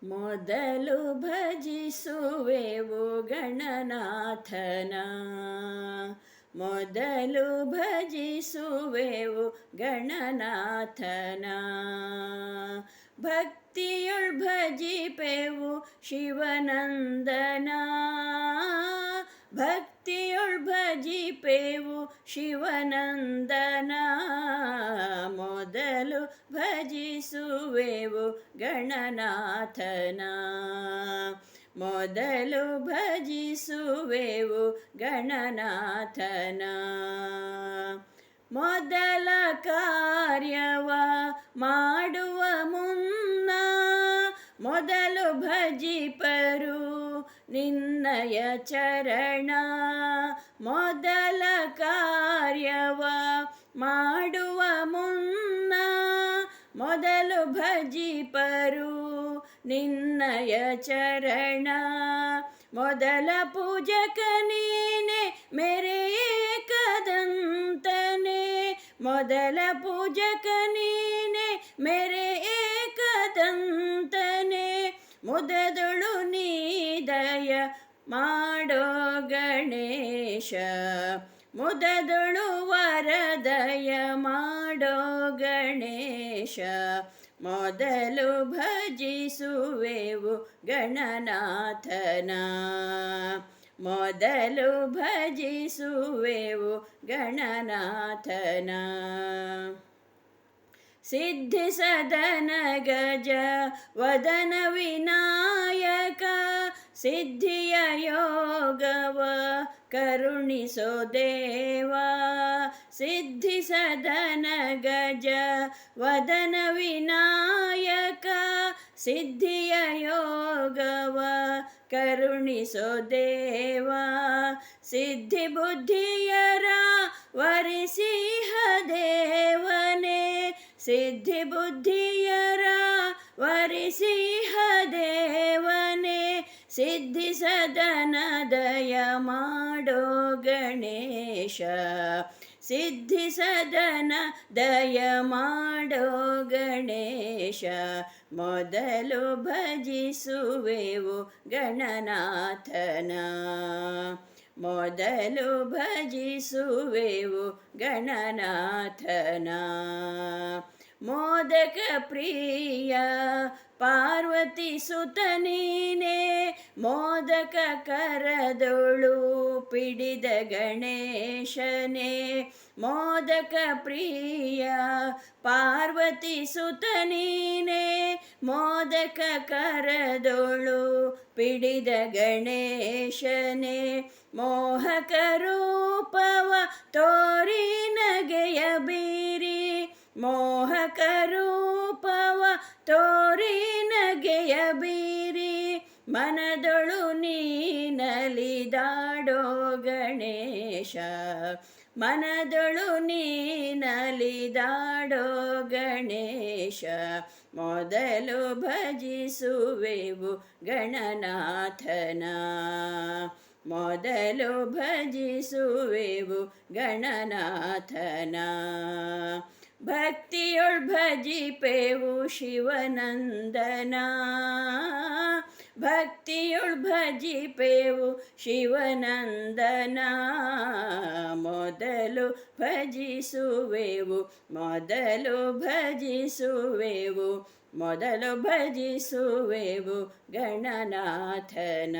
ಮೊದಲು ಭಜಿಸುವೆವು ಗಣನಾಥನ, ಮೊದಲು ಭಜಿಸುವೆವು ಗಣನಾಥನ. ಭಕ್ತಿಯುಳ್ ಭಜಿಪೆವು ಶಿವನಂದನ, ಭಕ್ತಿಯುಳ್ ಭಜಿಪೆವು ಶಿವನಂದನ. ಮೊದಲು ಭಜಿಸುವೆವು ಗಣನಾಥನ, ಮೊದಲು ಭಜಿಸುವೆವು ಗಣನಾಥನ. ಮೊದಲ ಕಾರ್ಯವ ಮಾಡುವ ಮುನ್ನ ಮೊದಲು ಭಜಿಪರು ನಿನ್ನಯ ಚರಣ. ಮೊದಲ ಕಾರ್ಯವ ಮಾಡುವ ಮುನ್ನ ಮೊದಲು ಭಜಿಪರು ನಿನ್ನಯ ಚರಣ. ಮೊದಲ ಪೂಜಕ ನೀನೆ ಮೇರೆ ಏಕದಂತನೆ, ಮೊದಲ ಪೂಜಕ ನೀನೆ ಮೇರೆ ಏಕದಂತನೆ. ಮುದದೊಳು ನೀ ದಯ ಮಾಡೋ ಗಣೇಶ, ಮುದದೊಳು ವರದಯ ಮಾಡೋ ಗಣೇಶ. ಮೊದಲು ಭಜಿಸುವೆವು ಗಣನಾಥನ, ಮೊದಲು ಭಜಿಸುವೆವು ಗಣನಾಥನ. ಸಿದ್ಧಿ ಸದನ ಗಜ ವದನ ವಿನಾಯಕ, ಸಿದ್ಧಿಯ ಯೋಗವ ಕರುಣಿಸೋ ದೇವ. ಸಿದ್ಧಿ ಸದನ ಗಜ ವದನ ವಿನಾಯಕ, ಸಿದ್ಧಿಯ ಯೋಗವ ಕರುಣಿಸೋ ದೇವ. ಸಿದ್ಧಿ ಬುದ್ಧಿಯರ ವರಿಸಿಹ ದೇವನೇ, ಸಿದ್ಧಿ ಬುದ್ಧಿಯರ ವರಿಸಿಹ ದೇವನೇ. ಸಿದ್ಧಿ ಸದನ ದಯ ಮಾಡೋ ಗಣೇಶ, ಸಿದ್ಧಿ ಸದನ ದಯ ಮಾಡೋ ಗಣೇಶ. ಮೊದಲು ಭಜಿಸುವೆವು ಗಣನಾಥನ, ಮೊದಲು ಭಜಿಸುವೆವು ಗಣನಾಥನ. ಮೋದಕ ಪ್ರಿಯ ಪಾರ್ವತಿ ಸುತ ನೀನೆ, ಮೋದಕ ಕರದೊಳು ಪಿಡಿದ ಗಣೇಶನೇ. ಮೋದಕ ಪ್ರಿಯ ಪಾರ್ವತಿ ಸುತ ನೀನೆ, ಮೋದಕ ಕರದೊಳು ಪಿಡಿದ ಗಣೇಶನೇ. ಮೋಹಕ ರೂಪವ ತೋರಿ ನಗೆಯ ಬೀರಿ, ಮೋಹಕ ರೂಪವ ತೋರಿ ನಗೆಯ ಬೀರಿ. ಮನದೊಳು ನೀನಲಿದಾಡೋ ಗಣೇಶ, ಮನದೊಳು ನೀನಲಿದಾಡೋ ಗಣೇಶ. ಮೊದಲು ಭಜಿಸುವೆವು ಗಣನಾಥನ, ಮೊದಲು ಭಜಿಸುವೆವು ಗಣನಾಥನ. ಭಕ್ತಿಯೊಳ್ ಭಜಿಪೆವು ಶಿವನಂದನ, ಭಕ್ತಿಯೊಳ್ ಭಜಿಪೆವು ಶಿವನಂದನ. ಮೊದಲು ಭಜಿಸುವೆವು, ಮೊದಲು ಭಜಿಸುವೆವು, ಮೊದಲು ಭಜಿಸುವೆವು ಗಣನಾಥನ.